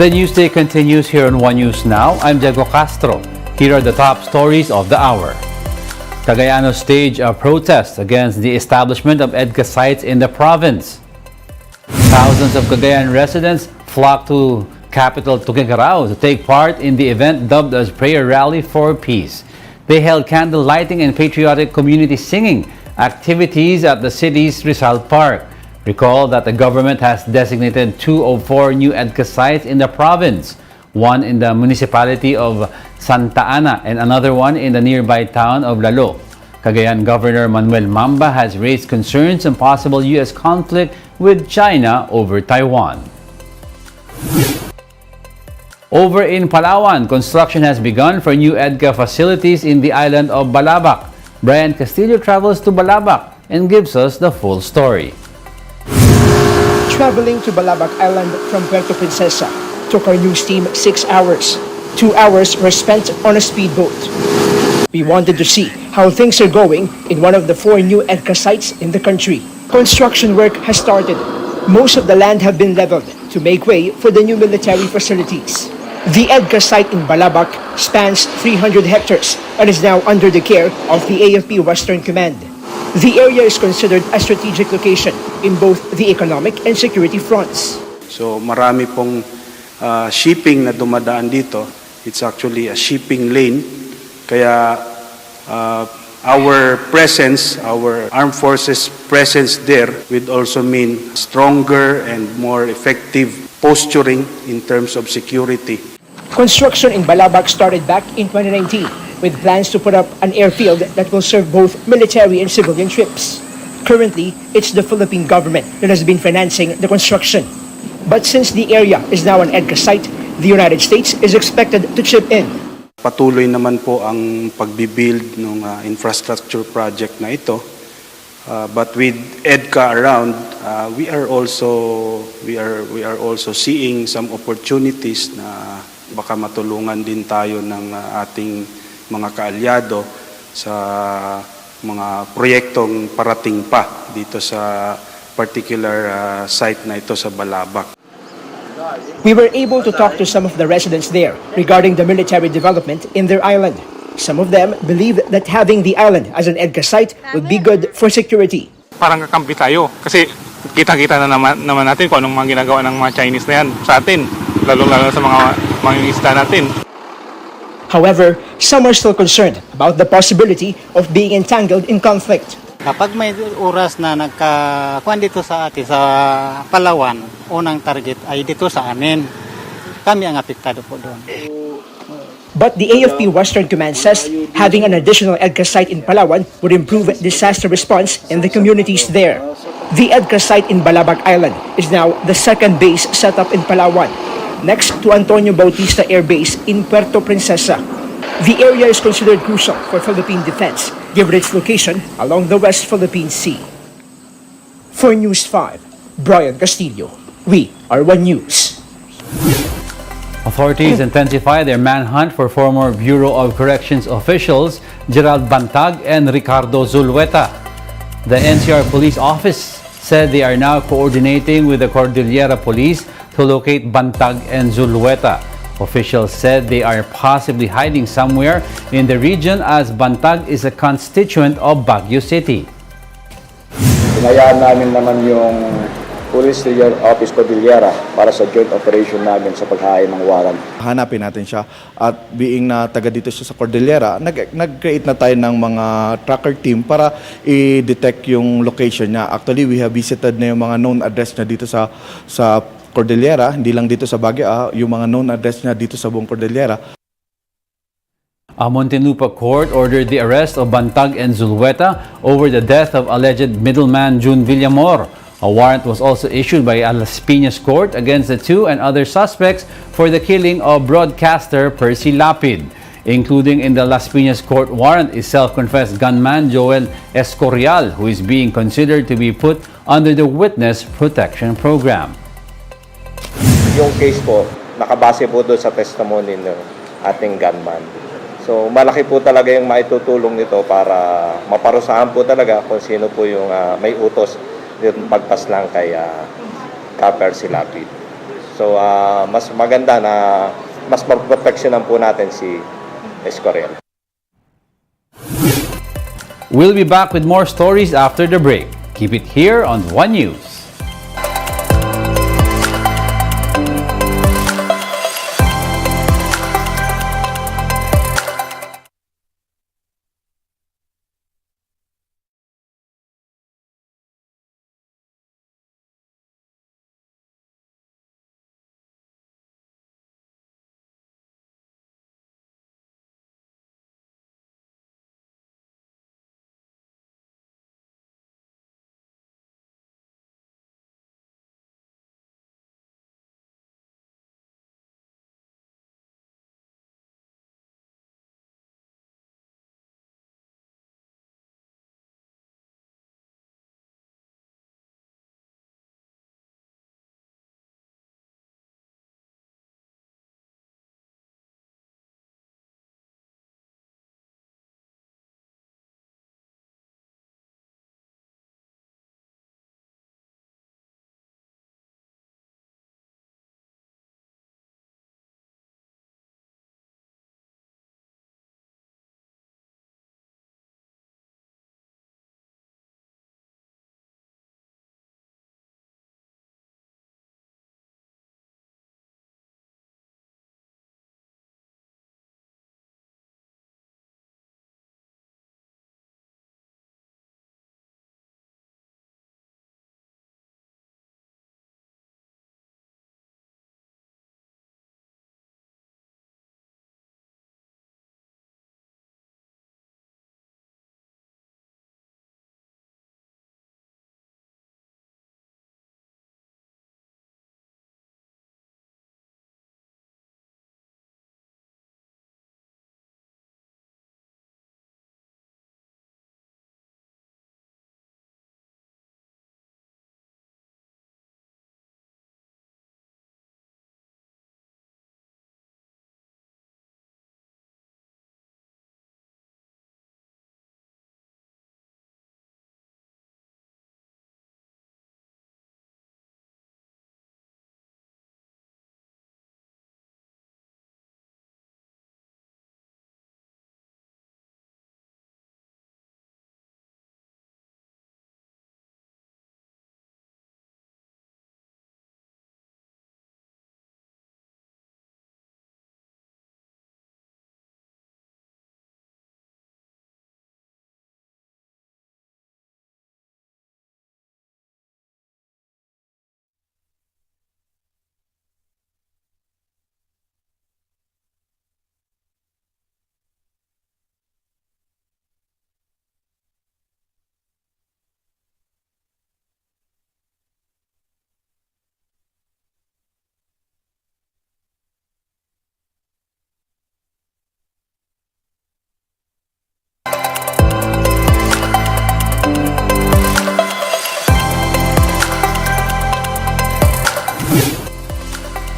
The news day continues here on One News Now. I'm Diego Castro. Here are the top stories of the hour. Cagayano staged a protest against the establishment of EDCA sites in the province. Thousands of Cagayan residents flocked to capital Tuguegarao to take part in the event dubbed as Prayer Rally for Peace. They held candle lighting and patriotic community singing activities at the city's Rizal Park. Recall that the government has designated 2 of 4 new EDCA sites in the province, one in the municipality of Santa Ana and another one in the nearby town of Lalo. Cagayan Governor Manuel Mamba has raised concerns on possible U.S. conflict with China over Taiwan. Over in Palawan, construction has begun for new EDCA facilities in the island of Balabac. Brian Castillo travels to Balabac and gives us the full story. Traveling to Balabac Island from Puerto Princesa took our news team 6 hours. 2 hours were spent on a speedboat. We wanted to see how things are going in one of the 4 new EDCA sites in the country. Construction work has started. Most of the land have been leveled to make way for the new military facilities. The EDCA site in Balabac spans 300 hectares and is now under the care of the AFP Western Command. The area is considered a strategic location in both the economic and security fronts. So marami pong shipping na dumadaan dito. It's actually a shipping lane. Kaya our presence, our armed forces presence there would also mean stronger and more effective posturing in terms of security. Construction in Balabac started back in 2019 with plans to put up an airfield that will serve both military and civilian trips. Currently, it's the Philippine government that has been financing the construction. But since the area is now an EDCA site, the United States is expected to chip in. Patuloy naman po ang pagbibuild ng infrastructure project na ito. But with EDCA around, we are also seeing some opportunities na baka matulungan din tayo ng ating mga kaalyado sa mga proyektong parating pa dito sa particular site na ito sa Balabac. We were able to talk to some of the residents there regarding the military development in their island. Some of them believe that having the island as an EDCA site would be good for security. Parang kakampi tayo kasi kita-kita na naman natin kung anong mga ginagawa ng mga Chinese na yan sa atin, lalo-lalo sa mga isda natin. However, some are still concerned about the possibility of being entangled in conflict. Kapag may oras na nagkakuan dito sa atin sa Palawan, unang target ay dito sa amin. Kami ang apektado po doon. But the AFP Western Command says having an additional EDCA site in Palawan would improve disaster response in the communities there. The EDCA site in Balabac Island is now the second base set up in Palawan, next to Antonio Bautista Air Base in Puerto Princesa. The area is considered crucial for Philippine defense, given its location along the West Philippine Sea. For News 5, Brian Castillo, we are One News. Authorities intensify their manhunt for former Bureau of Corrections officials Gerald Bantag and Ricardo Zulueta. The NCR Police Office said they are now coordinating with the Cordillera Police to locate Bantag and Zulueta. Officials said they are possibly hiding somewhere in the region as Bantag is a constituent of Baguio City. Hinayaan namin naman yung Police Regional Office Cordillera para sa joint operation namin sa paghahay ng warrant. Hanapin natin siya at being na taga dito siya sa Cordillera, nag-create na tayo ng mga tracker team para i-detect yung location niya. Actually, we have visited na yung mga known address niya dito sa Cordillera, hindi lang dito sa Baguio, yung mga known address niya dito sa buong Cordillera. A Muntinlupa court ordered the arrest of Bantag and Zulueta over the death of alleged middleman June Villamor. A warrant was also issued by a Las Piñas court against the 2 and other suspects for the killing of broadcaster Percy Lapid. Including in the Las Piñas court warrant is self-confessed gunman Joel Escorial, who is being considered to be put under the Witness Protection Program. Yung case po, nakabase po doon sa testimony ng ating gunman. So malaki po talaga yung maitutulong nito para maparusahan po talaga kung sino po yung may utos yung pagpaslang kay Percy Lapid. So mas maganda na mas maproteksyonan po natin si Escorial. We'll be back with more stories after the break. Keep it here on One News.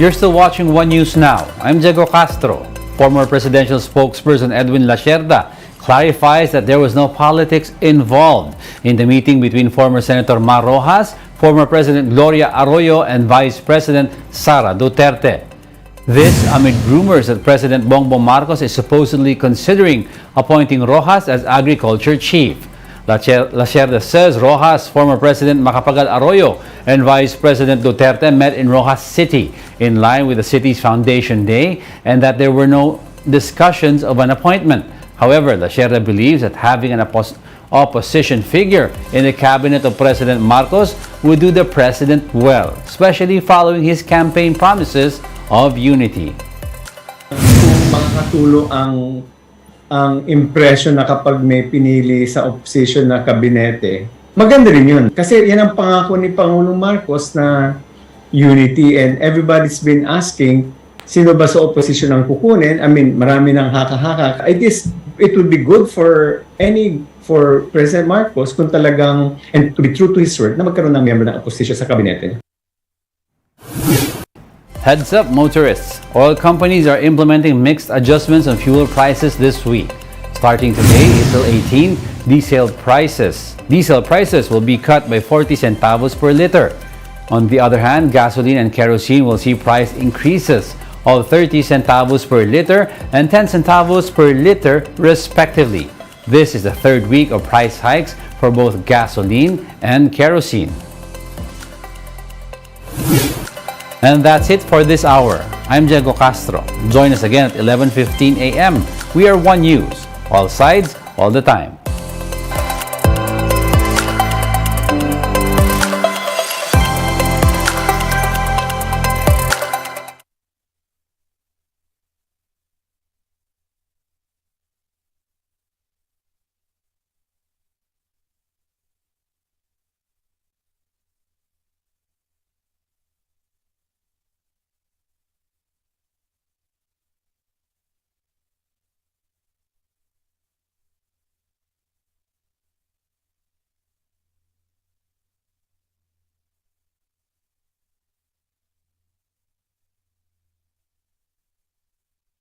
You're still watching One News Now. I'm Diego Castro. Former presidential spokesperson Edwin Lacerda clarifies that there was no politics involved in the meeting between former Senator Mar Rojas, former President Gloria Arroyo, and Vice President Sara Duterte. This amid rumors that President Bongbong Marcos is supposedly considering appointing Rojas as agriculture chief. Lacerda says Rojas, former President Macapagal Arroyo, and Vice President Duterte met in Rojas City in line with the city's Foundation Day and that there were no discussions of an appointment. However, Lacerda believes that having an opposition figure in the cabinet of President Marcos would do the president well, especially following his campaign promises of unity. Kung makakatulong ang impression na kapag may pinili sa opposition na kabinete, maganda rin yun. Kasi yan ang pangako ni Pangulong Marcos na unity, and everybody's been asking, sino ba sa opposition ang kukunin? I mean, marami ng haka-haka. It would be good for President Marcos kung talagang, and to be true to his word, na magkaroon ng miyembro ng opposition sa kabinete. Heads up, motorists. Oil companies are implementing mixed adjustments on fuel prices this week. Starting today, April 18, diesel prices will be cut by 40 centavos per liter. On the other hand, gasoline and kerosene will see price increases of 30 centavos per liter and 10 centavos per liter respectively. This is the third week of price hikes for both gasoline and kerosene. And that's it for this hour. I'm Diego Castro. Join us again at 11:15 a.m. We are One News, all sides, all the time.